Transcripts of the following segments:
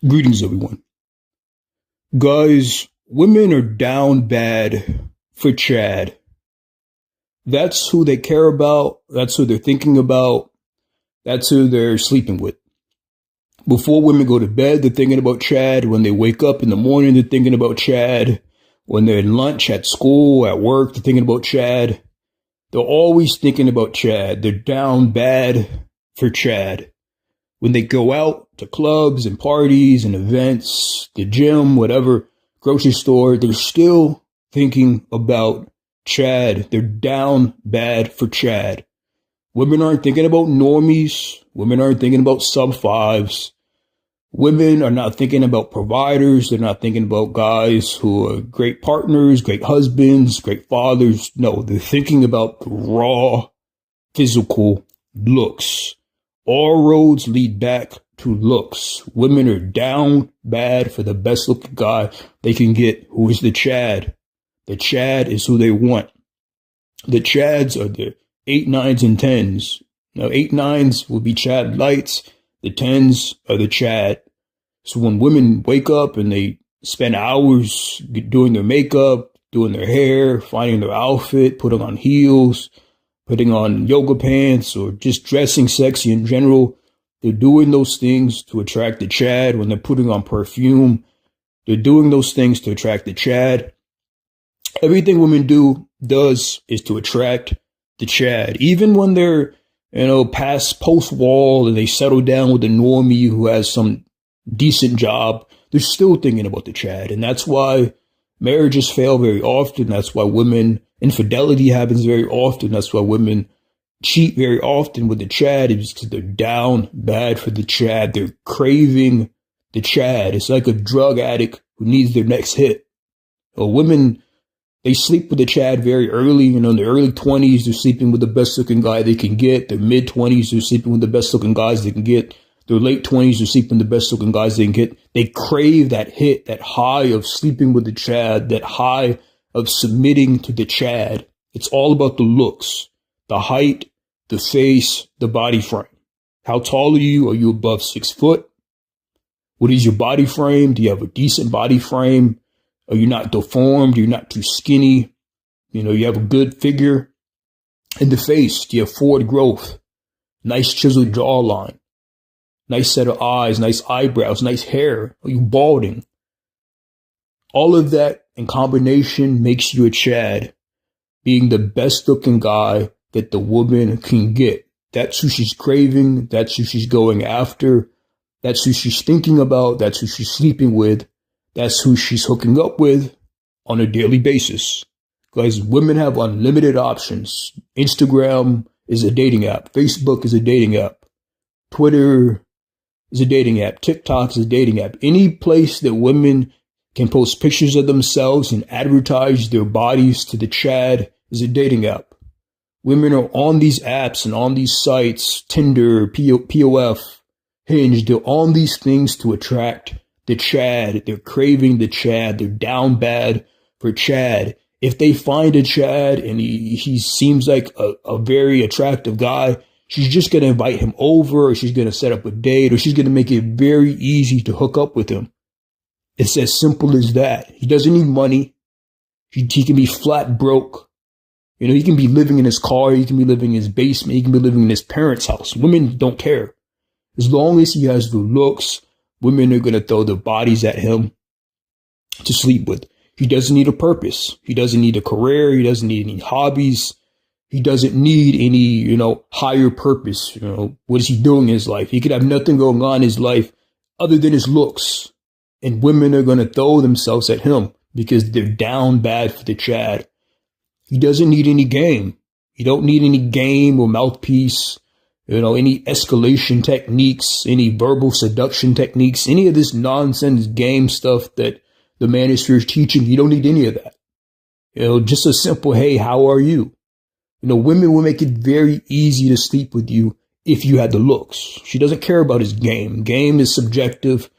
Greetings, everyone. Guys, women are down bad for Chad. That's who they care about. That's who they're thinking about. That's who they're sleeping with. Before women go to bed, they're thinking about Chad. When they wake up in the morning, they're thinking about Chad. When they're in lunch, at school, at work, they're thinking about Chad. They're always thinking about Chad. They're down bad for Chad. When they go out to clubs and parties and events, the gym, whatever, grocery store, they're still thinking about Chad. They're down bad for Chad. Women aren't thinking about normies. Women aren't thinking about sub-fives. Women are not thinking about providers. They're not thinking about guys who are great partners, great husbands, great fathers. No, they're thinking about the raw physical looks. All roads lead back to looks. Women are down bad for the best looking guy they can get, who is the Chad. The Chad is who they want. The Chads are the 8, 9s, and 10s. Now, 8, 9s will be Chad lights. The 10s are the Chad. So when women wake up and they spend hours doing their makeup, doing their hair, finding their outfit, putting on heels, putting on yoga pants, or just dressing sexy in general, they're doing those things to attract the Chad. When they're putting on perfume, they're doing those things to attract the Chad. Everything women does is to attract the Chad. Even when they're, past post-wall and they settle down with a normie who has some decent job, they're still thinking about the Chad. And that's why marriages fail very often. That's why infidelity happens very often. That's why women cheat very often with the Chad, is because they're down bad for the Chad. They're craving the Chad. It's like a drug addict who needs their next hit. Women, they sleep with the Chad very early. In their early 20s, they're sleeping with the best looking guy they can get. Their mid 20s, they're sleeping with the best looking guys they can get. Their late 20s, they're sleeping with the best looking guys they can get. They crave that hit, that high of sleeping with the Chad, that high of submitting to the Chad. It's all about the looks, the height, the face, the body frame. How tall are you? Are you above 6 foot? What is your body frame? Do you have a decent body frame? Are you not deformed? Are you not too skinny? You have a good figure. And the face, do you have forward growth? Nice chiseled jawline. Nice set of eyes, nice eyebrows, nice hair. Are you balding? All of that in combination makes you a Chad, being the best looking guy that the woman can get. That's who she's craving. That's who she's going after. That's who she's thinking about. That's who she's sleeping with. That's who she's hooking up with on a daily basis. Guys, women have unlimited options. Instagram is a dating app. Facebook is a dating app. Twitter is a dating app. TikTok is a dating app. Any place that women can post pictures of themselves and advertise their bodies to the Chad is a dating app. Women are on these apps and on these sites, Tinder, POF, Hinge. They're on these things to attract the Chad. They're craving the Chad. They're down bad for Chad. If they find a Chad and he seems like a very attractive guy, she's just going to invite him over, or she's going to set up a date, or she's going to make it very easy to hook up with him. It's as simple as that. He doesn't need money. He can be flat broke. He can be living in his car. He can be living in his basement. He can be living in his parents' house. Women don't care. As long as he has the looks, women are going to throw their bodies at him to sleep with. He doesn't need a purpose. He doesn't need a career. He doesn't need any hobbies. He doesn't need any, higher purpose. What is he doing in his life? He could have nothing going on in his life other than his looks. And women are going to throw themselves at him because they're down bad for the Chad. He doesn't need any game. You don't need any game or mouthpiece, any escalation techniques, any verbal seduction techniques, any of this nonsense game stuff that the manosphere is teaching. You don't need any of that. Just a simple, hey, how are you? Women will make it very easy to sleep with you if you had the looks. She doesn't care about his game. Game is subjective.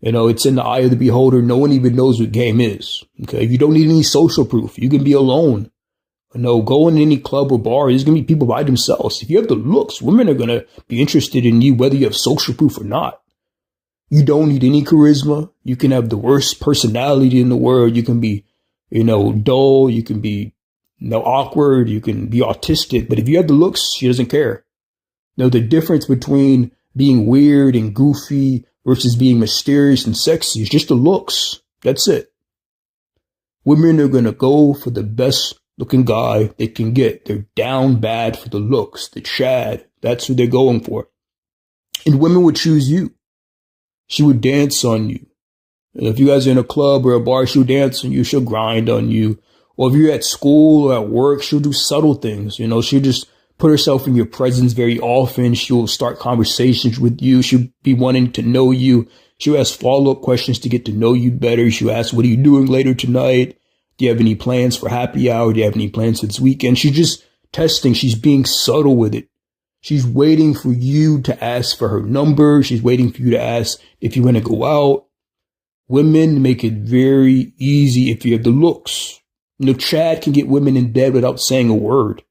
It's in the eye of the beholder. No one even knows what game is. Okay. You don't need any social proof. You can be alone. Go in any club or bar. There's going to be people by themselves. If you have the looks, women are going to be interested in you, whether you have social proof or not. You don't need any charisma. You can have the worst personality in the world. You can be, dull. You can be, awkward. You can be autistic. But if you have the looks, she doesn't care. The difference between being weird and goofy versus being mysterious and sexy is just the looks. That's it. Women are going to go for the best looking guy they can get. They're down bad for the looks, the Chad. That's who they're going for. And women would choose you. She would dance on you. And if you guys are in a club or a bar, she'll dance on you. She'll grind on you. Or if you're at school or at work, she'll do subtle things. She'll just put herself in your presence very often. She'll start conversations with you. She'll be wanting to know you. She'll ask follow-up questions to get to know you better. She'll ask, what are you doing later tonight? Do you have any plans for happy hour? Do you have any plans for this weekend? She's just testing. She's being subtle with it. She's waiting for you to ask for her number. She's waiting for you to ask if you want to go out. Women make it very easy if you have the looks. Chad can get women in bed without saying a word.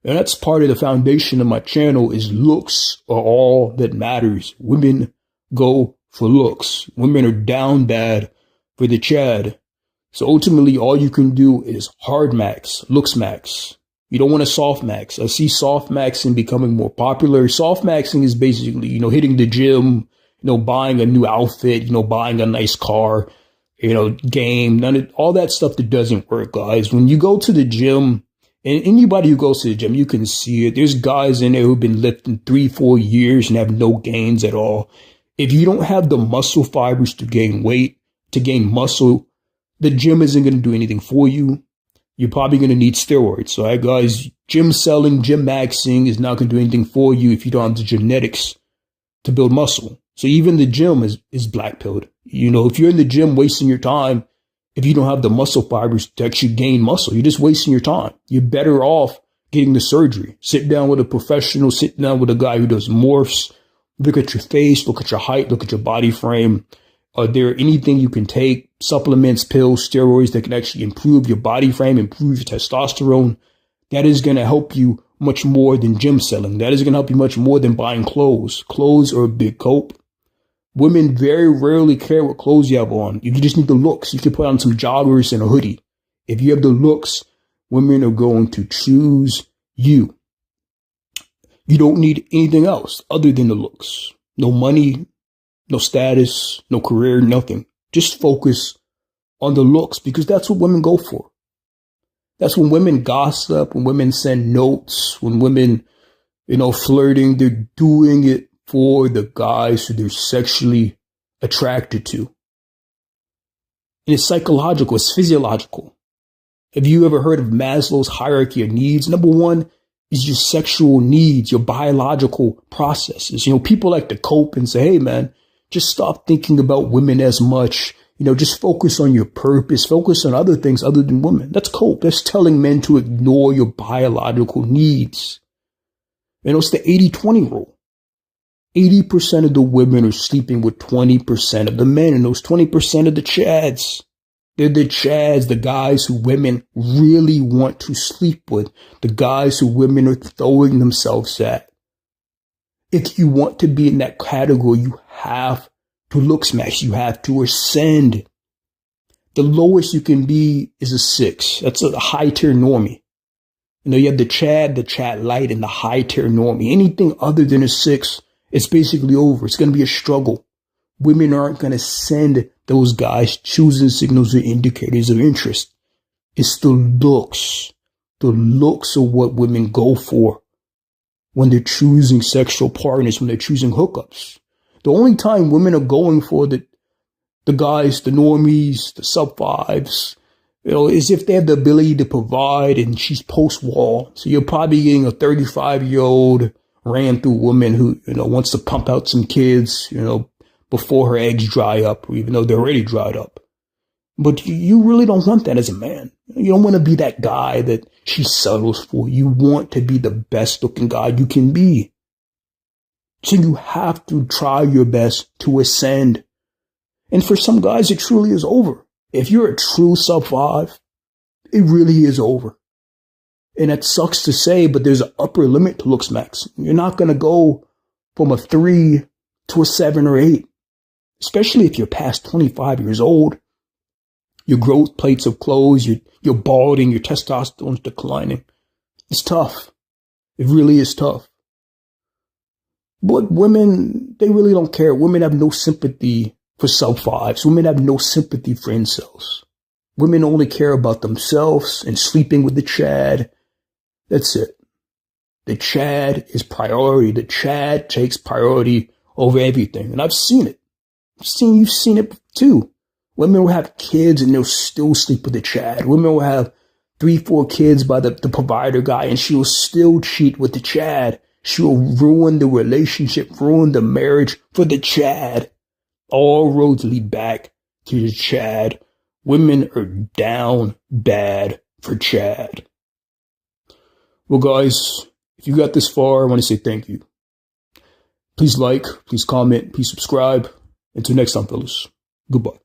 And that's part of the foundation of my channel is looks are all that matters. Women go for looks. Women are down bad for the Chad. So ultimately, all you can do is hard max, Looksmax. You don't want to soft max. I see soft maxing becoming more popular. Soft maxing is basically, hitting the gym, buying a new outfit, buying a nice car, game, all that stuff that doesn't work, guys. When you go to the gym, and anybody who goes to the gym, you can see it. There's guys in there who've been lifting 3-4 years and have no gains at all. If you don't have the muscle fibers to gain weight, to gain muscle, the gym isn't going to do anything for you. You're probably going to need steroids. So, guys, gym selling, gym maxing is not going to do anything for you if you don't have the genetics to build muscle. So even the gym is black pilled. If you're in the gym wasting your time, if you don't have the muscle fibers to actually gain muscle, you're just wasting your time. You're better off getting the surgery. Sit down with a professional, sit down with a guy who does morphs. Look at your face, look at your height, look at your body frame. Are there anything you can take, supplements, pills, steroids that can actually improve your body frame, improve your testosterone? That is going to help you much more than gym selling. That is going to help you much more than buying clothes. Clothes are a big cope. Women very rarely care what clothes you have on. You just need the looks. You can put on some joggers and a hoodie. If you have the looks, women are going to choose you. You don't need anything else other than the looks. No money, no status, no career, nothing. Just focus on the looks because that's what women go for. That's when women gossip, when women send notes, when women, flirting, they're doing it for the guys who they're sexually attracted to. And it's psychological, it's physiological. Have you ever heard of Maslow's hierarchy of needs? Number one is your sexual needs, your biological processes. People like to cope and say, hey, man, just stop thinking about women as much. Just focus on your purpose, focus on other things other than women. That's cope. That's telling men to ignore your biological needs. It's the 80-20 rule. 80% of the women are sleeping with 20% of the men, and those 20% of the Chads. They're the Chads, the guys who women really want to sleep with, the guys who women are throwing themselves at. If you want to be in that category, you have to Looksmax. You have to ascend. The lowest you can be is a 6. That's a high tier normie. You have the Chad light, and the high tier normie. Anything other than a 6, it's basically over. It's going to be a struggle. Women aren't going to send those guys choosing signals or indicators of interest. It's the looks. The looks are what women go for when they're choosing sexual partners, when they're choosing hookups. The only time women are going for the guys, the normies, the sub-5s, is if they have the ability to provide and she's post-wall. So you're probably getting a 35-year-old ran through woman who, wants to pump out some kids, before her eggs dry up, or even though they're already dried up. But you really don't want that as a man. You don't want to be that guy that she settles for. You want to be the best looking guy you can be. So you have to try your best to ascend. And for some guys, it truly is over. If you're a true sub-5, it really is over. And that sucks to say, but there's an upper limit to Looksmax. You're not going to go from a 3 to a 7 or 8. especially if you're past 25 years old. Your growth plates of clothes, you're balding, your testosterone's declining. It's tough. It really is tough. But women, they really don't care. Women have no sympathy for sub-5s. Women have no sympathy for incels. Women only care about themselves and sleeping with the Chad. That's it. The Chad is priority. The Chad takes priority over everything. And I've seen it. You've seen it too. Women will have kids and they'll still sleep with the Chad. Women will have 3-4 kids by the provider guy and she will still cheat with the Chad. She will ruin the relationship, ruin the marriage for the Chad. All roads lead back to the Chad. Women are down bad for Chad. Well, guys, if you got this far, I want to say thank you. Please like, please comment, please subscribe. Until next time, fellas. Goodbye.